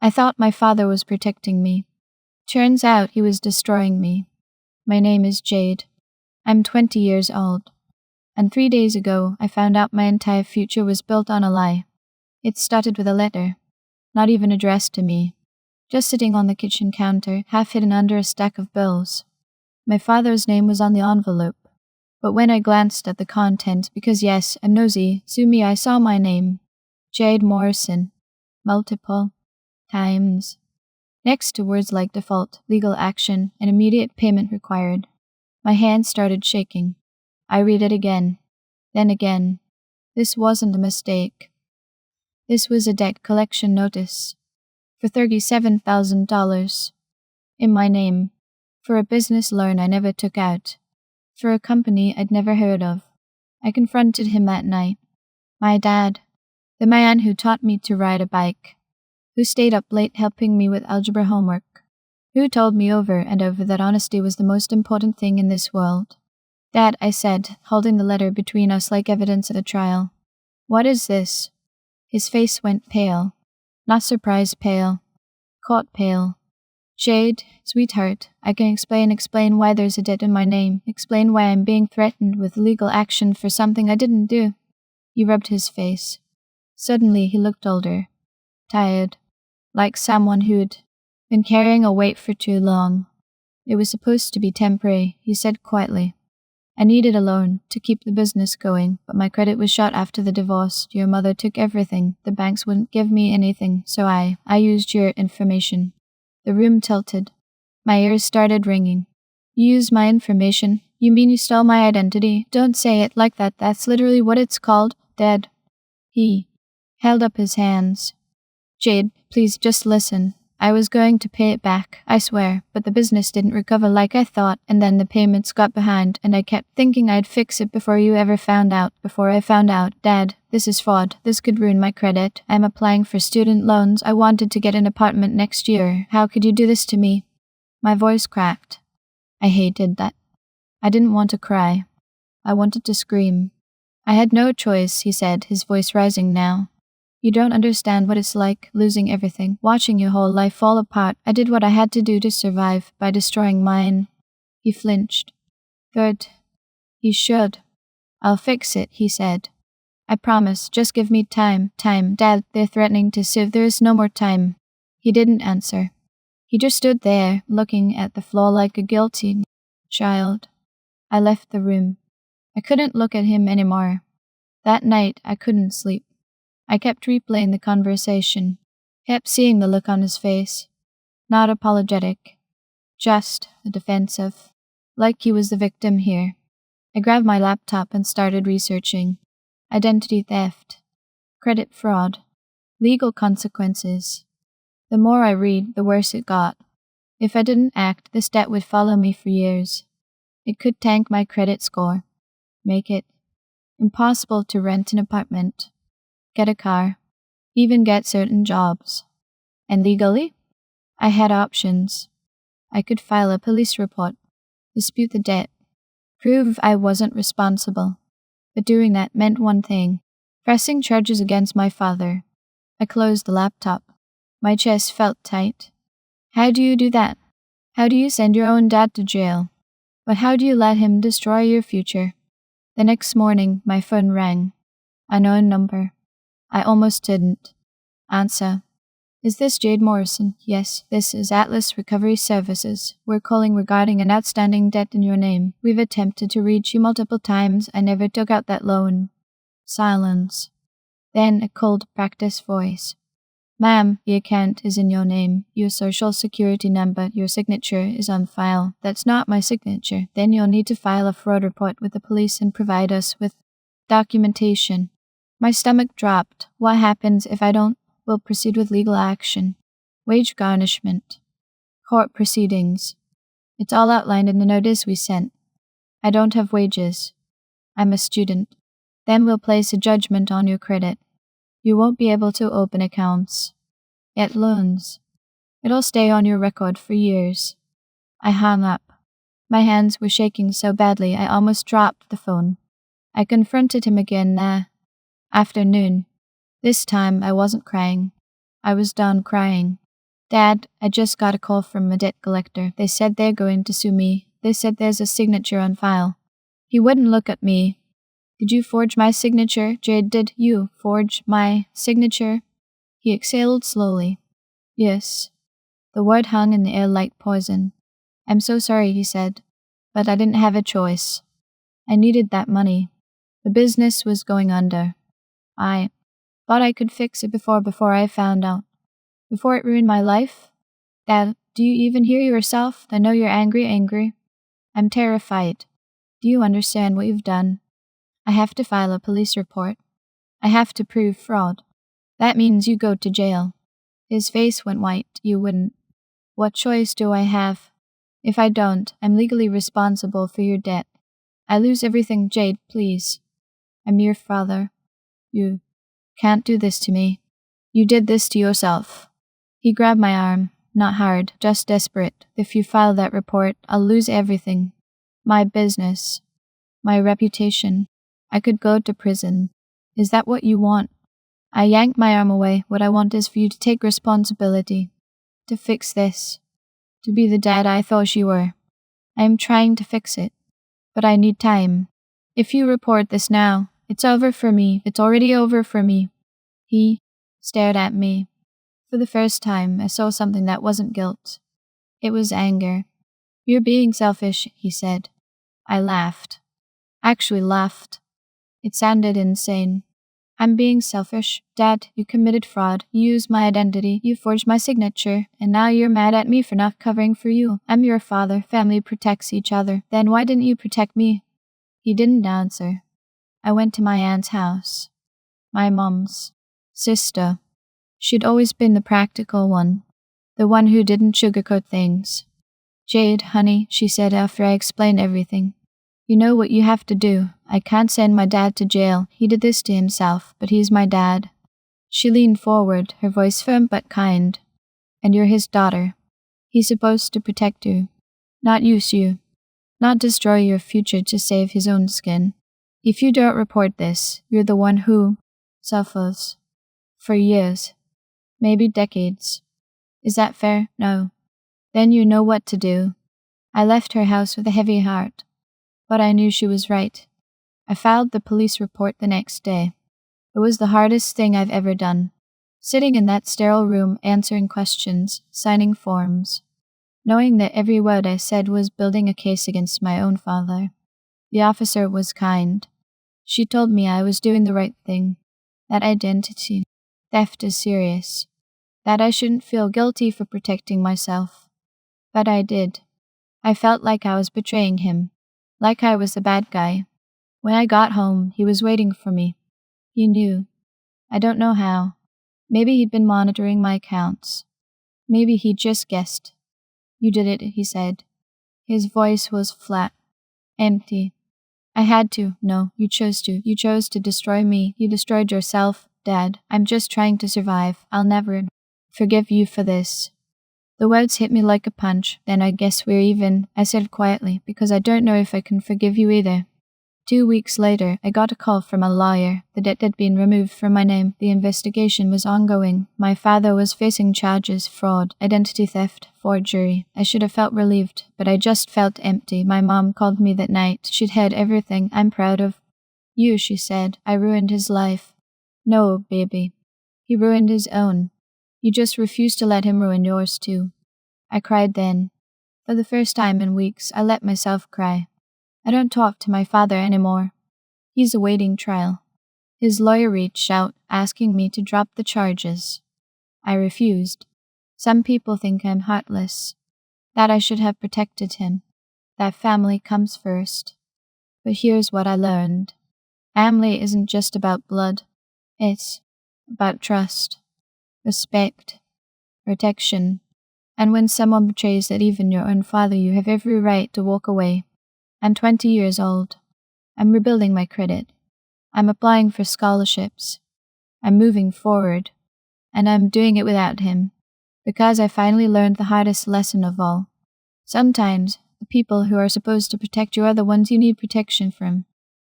I thought my father was protecting me. Turns out he was destroying me. My name is Jade. I'm 20 years old. And 3 days ago, I found out my entire future was built on a lie. It started with a letter, not even addressed to me, just sitting on the kitchen counter, half hidden under a stack of bills. My father's name was on the envelope, but when I glanced at the content, because yes, I'm nosy, sue me, I saw my name. Jade Morrison. Multiple times. Next to words like default, legal action, and immediate payment required. My hand started shaking. I read it again. Then again. This wasn't a mistake. This was a debt collection notice. For $37,000. In my name. For a business loan I never took out. For a company I'd never heard of. I confronted him that night. My dad. The man who taught me to ride a bike. Who stayed up late helping me with algebra homework. Who told me over and over that honesty was the most important thing in this world. Dad, I said, holding the letter between us like evidence at a trial. What is this? His face went pale. Not surprised pale. Caught pale. Jade, sweetheart, I can explain why there's a debt in my name. Explain why I'm being threatened with legal action for something I didn't do. He rubbed his face. Suddenly he looked older. Tired. Like someone who'd been carrying a weight for too long. It was supposed to be temporary, he said quietly. I needed a loan to keep the business going, but my credit was shot after the divorce. Your mother took everything. The banks wouldn't give me anything, so I used your information. The room tilted. My ears started ringing. You used my information? You mean you stole my identity? Don't say it like that. That's literally what it's called. Dead. He held up his hands. Jade, please just listen. I was going to pay it back, I swear, but the business didn't recover like I thought, and then the payments got behind, and I kept thinking I'd fix it before you ever found out. Before I found out, Dad, this is fraud. This could ruin my credit. I'm applying for student loans. I wanted to get an apartment next year. How could you do this to me? My voice cracked. I hated that. I didn't want to cry. I wanted to scream. I had no choice, he said, his voice rising now. You don't understand what it's like, losing everything, watching your whole life fall apart. I did what I had to do to survive, by destroying mine. He flinched. Good. He should. I'll fix it, he said. I promise, just give me time. Dad, they're threatening to sue. There is no more time. He didn't answer. He just stood there, looking at the floor like a guilty child. I left the room. I couldn't look at him anymore. That night, I couldn't sleep. I kept replaying the conversation, kept seeing the look on his face. Not apologetic, just defensive, like he was the victim here. I grabbed my laptop and started researching. Identity theft, credit fraud, legal consequences. The more I read, the worse it got. If I didn't act, this debt would follow me for years. It could tank my credit score, make it impossible to rent an apartment, get a car, even get certain jobs. And legally, I had options. I could file a police report, dispute the debt, prove I wasn't responsible. But doing that meant one thing, pressing charges against my father. I closed the laptop. My chest felt tight. How do you do that? How do you send your own dad to jail? But how do you let him destroy your future? The next morning, my phone rang. Unknown number. I almost didn't answer. Is this Jade Morrison? Yes, this is Atlas Recovery Services. We're calling regarding an outstanding debt in your name. We've attempted to reach you multiple times. I never took out that loan. Silence. Then a cold practice voice. Ma'am, the account is in your name. Your social security number, your signature is on file. That's not my signature. Then you'll need to file a fraud report with the police and provide us with documentation. My stomach dropped. What happens if I don't? We'll proceed with legal action. Wage garnishment. Court proceedings. It's all outlined in the notice we sent. I don't have wages. I'm a student. Then we'll place a judgment on your credit. You won't be able to open accounts. Get loans. It'll stay on your record for years. I hung up. My hands were shaking so badly I almost dropped the phone. I confronted him again afternoon. This time I wasn't crying. I was done crying. Dad, I just got a call from a debt collector. They said they're going to sue me. They said there's a signature on file. He wouldn't look at me. Did you forge my signature, Jade? Did you forge my signature? He exhaled slowly. Yes. The word hung in the air like poison. I'm so sorry, he said, but I didn't have a choice. I needed that money. The business was going under. I thought I could fix it before I found out. Before it ruined my life? Dad, do you even hear yourself? I know you're angry. I'm terrified. Do you understand what you've done? I have to file a police report. I have to prove fraud. That means you go to jail. His face went white. You wouldn't. What choice do I have? If I don't, I'm legally responsible for your debt. I lose everything, Jade, please. I'm your father. You can't do this to me. You did this to yourself. He grabbed my arm, not hard, just desperate. If you file that report, I'll lose everything. My business. My reputation. I could go to prison. Is that what you want? I yanked my arm away. What I want is for you to take responsibility. To fix this. To be the dad I thought you were. I am trying to fix it. But I need time. If you report this now, it's over for me. It's already over for me. He stared at me. For the first time, I saw something that wasn't guilt. It was anger. You're being selfish, he said. I laughed. Actually laughed. It sounded insane. I'm being selfish. Dad, you committed fraud. You used my identity. You forged my signature. And now you're mad at me for not covering for you. I'm your father. Family protects each other. Then why didn't you protect me? He didn't answer. I went to my aunt's house. My mom's sister. She'd always been the practical one. The one who didn't sugarcoat things. Jade, honey, she said after I explained everything. You know what you have to do. I can't send my dad to jail. He did this to himself, but he's my dad. She leaned forward, her voice firm but kind. And you're his daughter. He's supposed to protect you, not use you, not destroy your future to save his own skin. If you don't report this, you're the one who suffers. For years. Maybe decades. Is that fair? No. Then you know what to do. I left her house with a heavy heart. But I knew she was right. I filed the police report the next day. It was the hardest thing I've ever done. Sitting in that sterile room, answering questions, signing forms, knowing that every word I said was building a case against my own father. The officer was kind. She told me I was doing the right thing, that identity theft is serious, that I shouldn't feel guilty for protecting myself. But I did. I felt like I was betraying him, like I was the bad guy. When I got home, he was waiting for me. He knew. I don't know how. Maybe he'd been monitoring my accounts. Maybe he just guessed. You did it, he said. His voice was flat, empty. I had to. No, you chose to. You chose to destroy me. You destroyed yourself. Dad, I'm just trying to survive. I'll never forgive you for this. The words hit me like a punch. Then I guess we're even, I said quietly, because I don't know if I can forgive you either. 2 weeks later, I got a call from a lawyer. The debt had been removed from my name. The investigation was ongoing. My father was facing charges, fraud, identity theft, forgery. I should have felt relieved, but I just felt empty. My mom called me that night. She'd heard everything I'm proud of. You, she said. I ruined his life. No, baby. He ruined his own. You just refused to let him ruin yours too. I cried then. For the first time in weeks, I let myself cry. I don't talk to my father anymore. He's awaiting trial. His lawyer reached out, asking me to drop the charges. I refused. Some people think I'm heartless, that I should have protected him, that family comes first. But here's what I learned. Family isn't just about blood. It's about trust, respect, protection. And when someone betrays that even your own father, you have every right to walk away. I'm 20 years old. I'm rebuilding my credit. I'm applying for scholarships. I'm moving forward. And I'm doing it without him. Because I finally learned the hardest lesson of all. Sometimes, the people who are supposed to protect you are the ones you need protection from.